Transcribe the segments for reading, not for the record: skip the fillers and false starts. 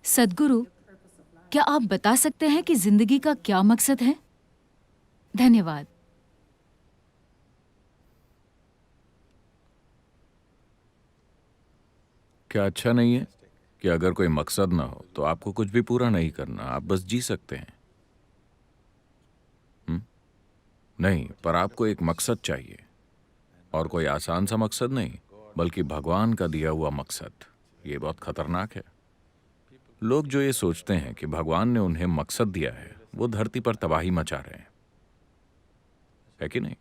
सद्गुरु, क्या आप बता सकते हैं कि जिंदगी का क्या मकसद है? धन्यवाद। क्या अच्छा नहीं है कि अगर कोई मकसद ना हो तो आपको कुछ भी पूरा नहीं करना, आप बस जी सकते हैं? हुँ? नहीं, पर आपको एक मकसद चाहिए, और कोई आसान सा मकसद नहीं, बल्कि भगवान का दिया हुआ मकसद। ये बहुत खतरनाक है। लोग जो ये सोचते हैं कि भगवान ने उन्हें मकसद दिया है, वो धरती पर तबाही मचा रहे हैं, है कि नहीं?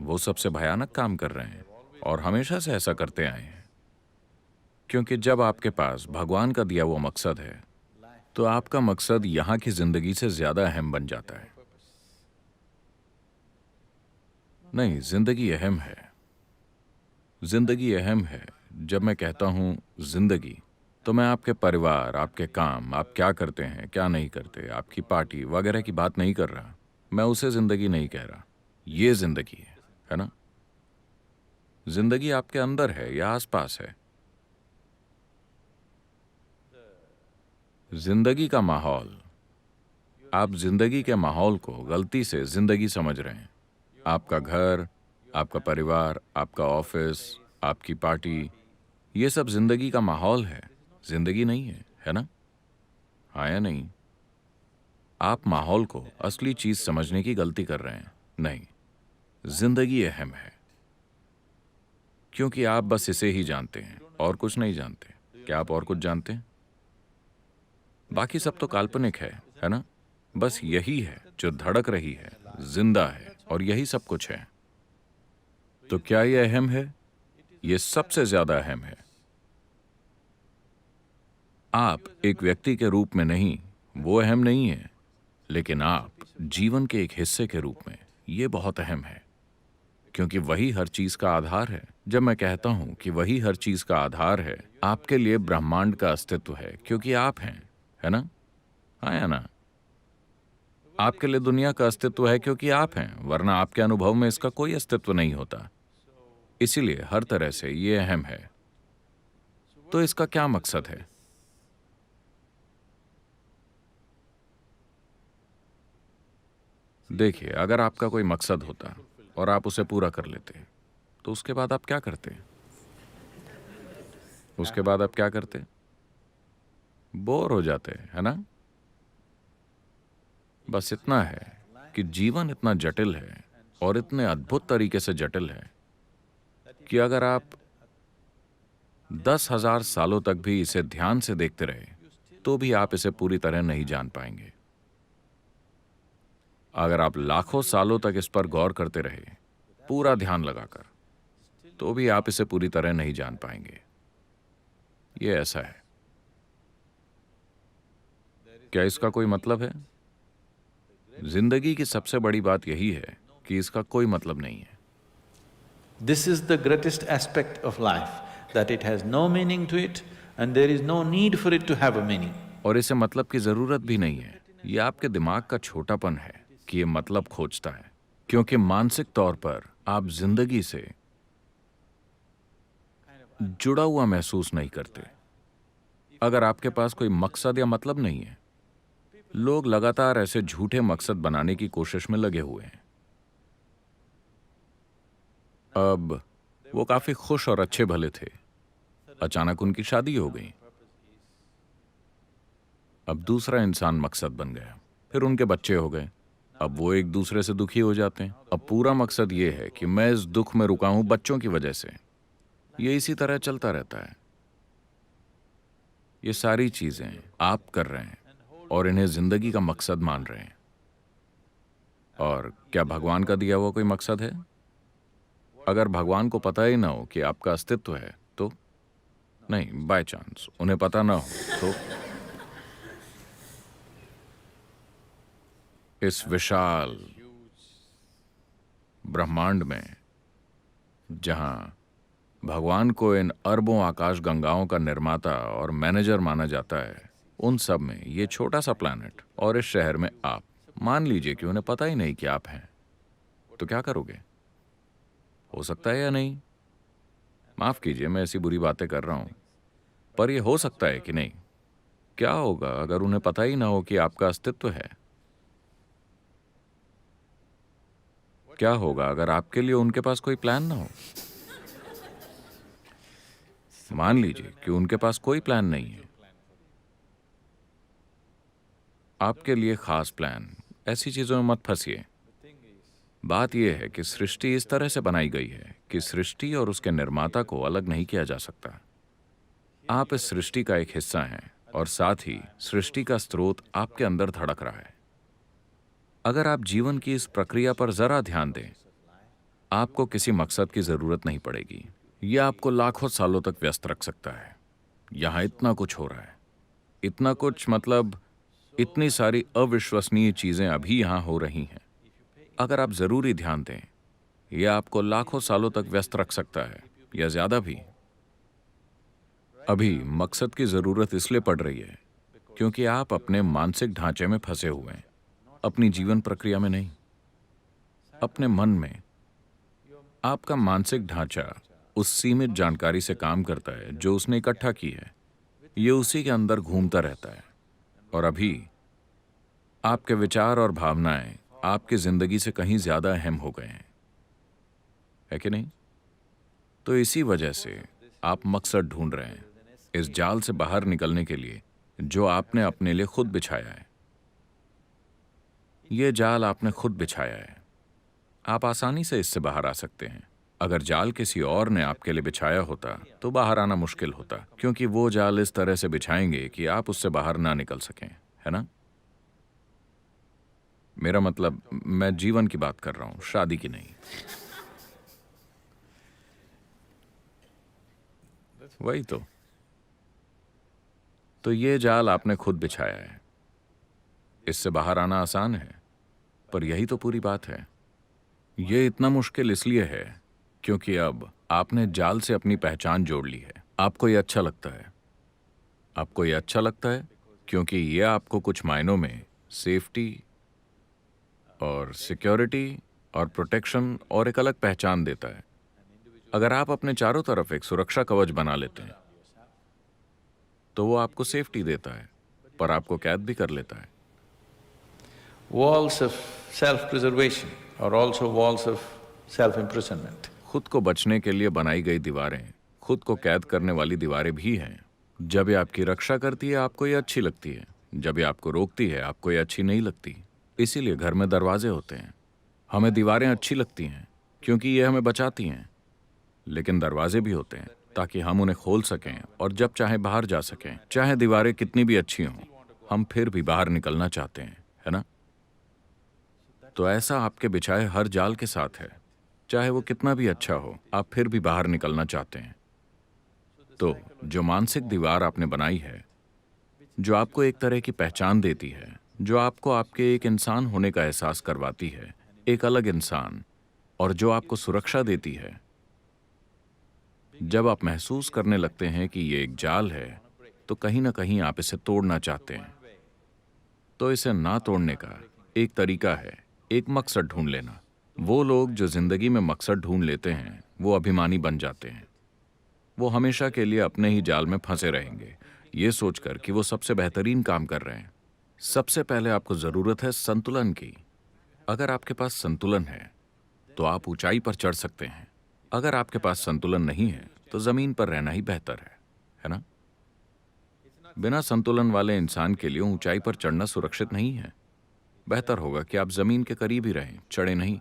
वो सबसे भयानक काम कर रहे हैं, और हमेशा से ऐसा करते आए हैं। क्योंकि जब आपके पास भगवान का दिया हुआ मकसद है, तो आपका मकसद यहाँ की जिंदगी से ज्यादा अहम बन जाता है। नहीं, जिंदगी अहम है। जिंदगी अहम है। जब मैं कहता हूँ जिंदगी, तो मैं आपके परिवार, आपके काम, आप क्या करते हैं, क्या नहीं करते, आपकी पार्टी वगैरह की बात नहीं कर रहा। मैं उसे जिंदगी नहीं कह रहा। ये जिंदगी है ना? जिंदगी आपके अंदर है या आसपास है? जिंदगी का माहौल। आप जिंदगी के माहौल को गलती से जिंदगी समझ रहे हैं। आपका घर, आपका परिवार, आपका ऑफिस, आपकी पार्टी, ये सब जिंदगी का माहौल है, जिंदगी नहीं है, है ना? हाँ या नहीं? आप माहौल को असली चीज समझने की गलती कर रहे हैं। नहीं, जिंदगी अहम है, क्योंकि आप बस इसे ही जानते हैं और कुछ नहीं जानते। क्या आप और कुछ जानते हैं? बाकी सब तो काल्पनिक है ना? बस यही है जो धड़क रही है, जिंदा है, और यही सब कुछ है। तो क्या ये अहम है? ये सबसे ज्यादा अहम है। आप एक व्यक्ति के रूप में नहीं, वो अहम नहीं है, लेकिन आप जीवन के एक हिस्से के रूप में, ये बहुत अहम है, क्योंकि वही हर चीज का आधार है। जब मैं कहता हूं कि वही हर चीज का आधार है, आपके लिए ब्रह्मांड का अस्तित्व है, क्योंकि आप हैं, है ना? हाँ या ना? आपके लिए दुनिया का अस्तित्व है क्योंकि आप हैं, वरना आपके अनुभव में इसका कोई अस्तित्व नहीं होता। इसीलिए हर तरह से ये अहम है। तो इसका क्या मकसद है? देखिए, अगर आपका कोई मकसद होता और आप उसे पूरा कर लेते, तो उसके बाद आप क्या करते? उसके बाद आप क्या करते? बोर हो जाते, है ना? बस इतना है कि जीवन इतना जटिल है, और इतने अद्भुत तरीके से जटिल है, कि अगर आप 10,000 सालों तक भी इसे ध्यान से देखते रहे, तो भी आप इसे पूरी तरह नहीं जान पाएंगे। अगर आप लाखों सालों तक इस पर गौर करते रहे, पूरा ध्यान लगाकर, तो भी आप इसे पूरी तरह नहीं जान पाएंगे। ये ऐसा है। क्या इसका कोई मतलब है? जिंदगी की सबसे बड़ी बात यही है कि इसका कोई मतलब नहीं है। This is the greatest aspect of life, that it has no meaning to it and there is no need for it to have a meaning. और इसे मतलब की जरूरत भी नहीं है। ये आपके दिमाग का छोटापन है कि ये मतलब खोजता है, क्योंकि मानसिक तौर पर आप जिंदगी से जुड़ा हुआ महसूस नहीं करते। अगर आपके पास कोई मकसद या मतलब नहीं है, लोग लगातार ऐसे झूठे मकसद बनाने की कोशिश में लगे हुए हैं। अब वो काफी खुश और अच्छे भले थे, अचानक उनकी शादी हो गई। अब दूसरा इंसान मकसद बन गया, फिर उनके बच्चे हो गए। अब वो एक दूसरे से दुखी हो जाते हैं। अब पूरा मकसद ये है कि मैं इस दुख में रुका हूं बच्चों की वजह से। ये इसी तरह चलता रहता है। ये सारी चीजें आप कर रहे हैं और इन्हें जिंदगी का मकसद मान रहे हैं। और क्या भगवान का दिया हुआ कोई मकसद है? अगर भगवान को पता ही ना हो कि आपका अस्तित्व है, तो नहीं, बाय चांस उन्हें पता ना हो, तो इस विशाल ब्रह्मांड में, जहां भगवान को इन अरबों आकाश गंगाओं का निर्माता और मैनेजर माना जाता है, उन सब में ये छोटा सा प्लैनेट और इस शहर में आप, मान लीजिए कि उन्हें पता ही नहीं कि आप हैं, तो क्या करोगे? हो सकता है या नहीं? माफ कीजिए, मैं ऐसी बुरी बातें कर रहा हूं, पर यह हो सकता है कि नहीं? क्या होगा अगर उन्हें पता ही ना हो कि आपका अस्तित्व है? क्या होगा अगर आपके लिए उनके पास कोई प्लान ना हो? मान लीजिए कि उनके पास कोई प्लान नहीं है, आपके लिए खास प्लान। ऐसी चीजों में मत फंसिए। बात यह है कि सृष्टि इस तरह से बनाई गई है कि सृष्टि और उसके निर्माता को अलग नहीं किया जा सकता। आप इस सृष्टि का एक हिस्सा हैं और साथ ही सृष्टि का स्रोत आपके अंदर धड़क रहा है। अगर आप जीवन की इस प्रक्रिया पर जरा ध्यान दें, आपको किसी मकसद की जरूरत नहीं पड़ेगी। यह आपको लाखों सालों तक व्यस्त रख सकता है। यहां इतना कुछ हो रहा है, इतना कुछ, मतलब इतनी सारी अविश्वसनीय चीजें अभी यहां हो रही हैं। अगर आप जरूरी ध्यान दें, यह आपको लाखों सालों तक व्यस्त रख सकता है या ज्यादा भी। अभी मकसद की जरूरत इसलिए पड़ रही है क्योंकि आप अपने मानसिक ढांचे में फंसे हुए हैं, अपनी जीवन प्रक्रिया में नहीं, अपने मन में। आपका मानसिक ढांचा उस सीमित जानकारी से काम करता है जो उसने इकट्ठा की है। ये उसी के अंदर घूमता रहता है। और अभी आपके विचार और भावनाएं आपकी जिंदगी से कहीं ज्यादा अहम हो गए हैं, है कि नहीं? तो इसी वजह से आप मकसद ढूंढ रहे हैं, इस जाल से बाहर निकलने के लिए जो आपने अपने लिए खुद बिछाया है। यह जाल आपने खुद बिछाया है। आप आसानी से इससे बाहर आ सकते हैं। अगर जाल किसी और ने आपके लिए बिछाया होता तो बाहर आना मुश्किल होता, क्योंकि वो जाल इस तरह से बिछाएंगे कि आप उससे बाहर ना निकल सकें, है ना? मेरा मतलब, मैं जीवन की बात कर रहा हूं, शादी की नहीं। वही तो ये जाल आपने खुद बिछाया है। इससे बाहर आना आसान है, पर यही तो पूरी बात है। ये इतना मुश्किल इसलिए है क्योंकि अब आपने जाल से अपनी पहचान जोड़ ली है। आपको ये अच्छा लगता है। आपको ये अच्छा लगता है क्योंकि ये आपको कुछ मायनों में सेफ्टी और सिक्योरिटी और प्रोटेक्शन और एक अलग पहचान देता है। अगर आप अपने चारों तरफ एक सुरक्षा कवच बना लेते हैं तो वो आपको सेफ्टी देता है, पर आपको कैद भी कर लेता है। Walls of self-preservation are also walls of self-imprisonment. खुद को बचने के लिए बनाई गई दीवारें खुद को कैद करने वाली दीवारें भी हैं। जब ये आपकी रक्षा करती है आपको ये अच्छी लगती है, जब ये आपको रोकती है आपको ये अच्छी नहीं लगती। इसीलिए घर में दरवाजे होते हैं। हमें दीवारें अच्छी लगती हैं क्योंकि ये हमें बचाती हैं, लेकिन दरवाजे भी होते हैं ताकि हम उन्हें खोल सकें और जब चाहे बाहर जा सकें। चाहे दीवारें कितनी भी अच्छी हों, हम फिर भी बाहर निकलना चाहते हैं, है ना? तो ऐसा आपके बिछाए हर जाल के साथ है। चाहे वो कितना भी अच्छा हो, आप फिर भी बाहर निकलना चाहते हैं। तो जो मानसिक दीवार आपने बनाई है, जो आपको एक तरह की पहचान देती है, जो आपको आपके एक इंसान होने का एहसास करवाती है, एक अलग इंसान, और जो आपको सुरक्षा देती है, जब आप महसूस करने लगते हैं कि ये एक जाल है तो कहीं ना कहीं आप इसे तोड़ना चाहते हैं। तो इसे ना तोड़ने का एक तरीका है एक मकसद ढूंढ लेना। वो लोग जो जिंदगी में मकसद ढूंढ लेते हैं वो अभिमानी बन जाते हैं। वो हमेशा के लिए अपने ही जाल में फंसे रहेंगे, ये सोचकर कि वो सबसे बेहतरीन काम कर रहे हैं। सबसे पहले आपको जरूरत है संतुलन की। अगर आपके पास संतुलन है तो आप ऊंचाई पर चढ़ सकते हैं। अगर आपके पास संतुलन नहीं है तो जमीन पर रहना ही बेहतर है ना? बिना संतुलन वाले इंसान के लिए ऊंचाई पर चढ़ना सुरक्षित नहीं है। बेहतर होगा कि आप जमीन के करीब ही रहें, चढ़े नहीं।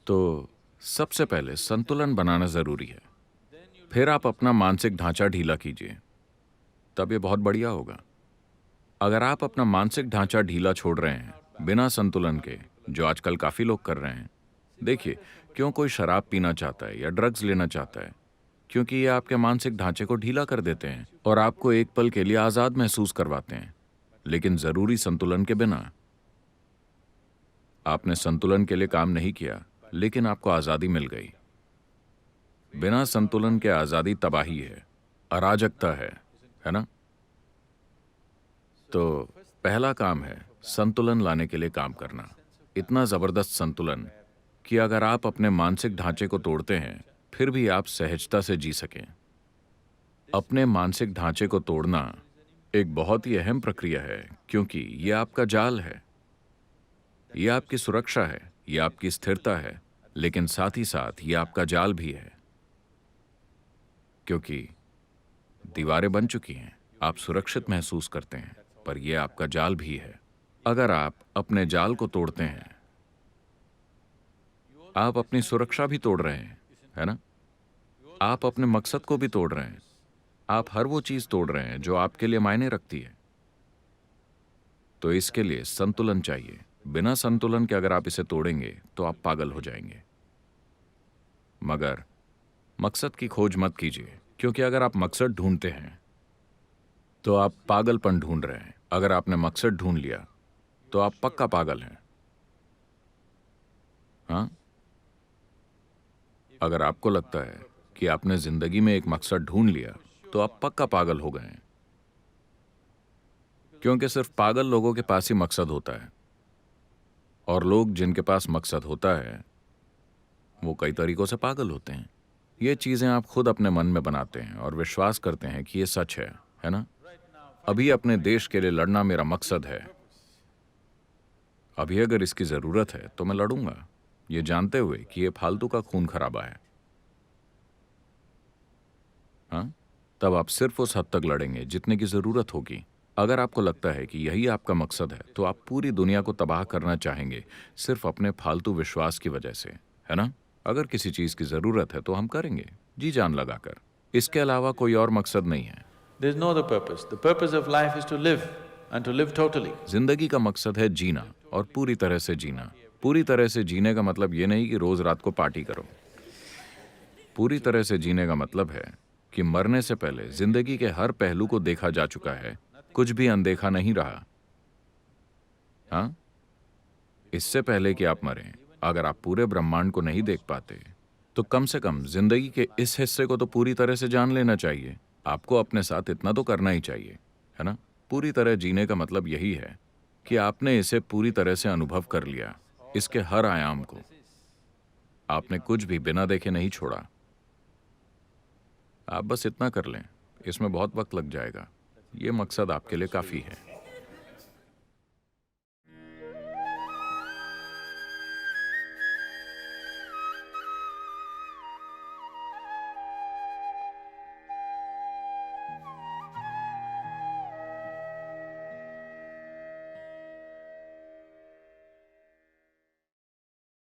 तो सबसे पहले संतुलन बनाना जरूरी है। फिर आप अपना मानसिक ढांचा ढीला कीजिए, तब ये बहुत बढ़िया होगा। अगर आप अपना मानसिक ढांचा ढीला छोड़ रहे हैं बिना संतुलन के, जो आजकल काफी लोग कर रहे हैं, देखिए, क्यों कोई शराब पीना चाहता है या ड्रग्स लेना चाहता है? क्योंकि ये आपके मानसिक ढांचे को ढीला कर देते हैं और आपको एक पल के लिए आजाद महसूस करवाते हैं, लेकिन जरूरी संतुलन के बिना। आपने संतुलन के लिए काम नहीं किया, लेकिन आपको आजादी मिल गई। बिना संतुलन के आजादी तबाही है, अराजकता है ना? तो पहला काम है संतुलन लाने के लिए काम करना। इतना जबरदस्त संतुलन कि अगर आप अपने मानसिक ढांचे को तोड़ते हैं फिर भी आप सहजता से जी सकें। अपने मानसिक ढांचे को तोड़ना एक बहुत ही अहम प्रक्रिया है, क्योंकि ये आपका जाल है, ये आपकी सुरक्षा है, ये आपकी स्थिरता है, लेकिन साथ ही साथ ये आपका जाल भी है, क्योंकि दीवारें बन चुकी हैं, आप सुरक्षित महसूस करते हैं, पर यह आपका जाल भी है। अगर आप अपने जाल को तोड़ते हैं, आप अपनी सुरक्षा भी तोड़ रहे हैं, है ना? आप अपने मकसद को भी तोड़ रहे हैं। आप हर वो चीज तोड़ रहे हैं जो आपके लिए मायने रखती है। तो इसके लिए संतुलन चाहिए। बिना संतुलन के अगर आप इसे तोड़ेंगे तो आप पागल हो जाएंगे। मगर मकसद की खोज मत कीजिए, क्योंकि अगर आप मकसद ढूंढते हैं तो आप पागलपन ढूंढ रहे हैं। अगर आपने मकसद ढूंढ लिया तो आप पक्का पागल हैं। हाँ, अगर आपको लगता है कि आपने जिंदगी में एक मकसद ढूंढ लिया तो आप पक्का पागल हो गए हैं, क्योंकि सिर्फ पागल लोगों के पास ही मकसद होता है, और लोग जिनके पास मकसद होता है वो कई तरीकों से पागल होते हैं। ये चीजें आप खुद अपने मन में बनाते हैं और विश्वास करते हैं कि ये सच है ना? अभी अपने देश के लिए लड़ना मेरा मकसद है। अभी अगर इसकी जरूरत है तो मैं लड़ूंगा, ये जानते हुए कि ये फालतू का खून खराबा है। हाँ, तब आप सिर्फ उस हद तक लड़ेंगे जितने की जरूरत होगी। अगर आपको लगता है कि यही आपका मकसद है तो आप पूरी दुनिया को तबाह करना चाहेंगे सिर्फ अपने फालतू विश्वास की वजह से, है ना? अगर किसी चीज की जरूरत है तो हम करेंगे जी जान लगाकर। इसके अलावा कोई और मकसद नहीं है। There is no other purpose. The purpose of life is to live and to live totally. जिंदगी का मकसद है जीना, और पूरी तरह से जीना। पूरी तरह से जीने का मतलब ये नहीं कि रोज रात को पार्टी करो। पूरी तरह से जीने का मतलब है कि मरने से पहले जिंदगी के हर पहलू को देखा जा चुका है, कुछ भी अनदेखा नहीं रहा। हाँ, इससे पहले कि आप मरें, अगर आप पूरे ब्रह्मांड को नहीं देख पाते तो कम से कम जिंदगी के इस हिस्से को तो पूरी तरह से जान लेना चाहिए। आपको अपने साथ इतना तो करना ही चाहिए, है ना? पूरी तरह जीने का मतलब यही है कि आपने इसे पूरी तरह से अनुभव कर लिया, इसके हर आयाम को। आपने कुछ भी बिना देखे नहीं छोड़ा। आप बस इतना कर लें, इसमें बहुत वक्त लग जाएगा। ये मकसद आपके लिए काफी है।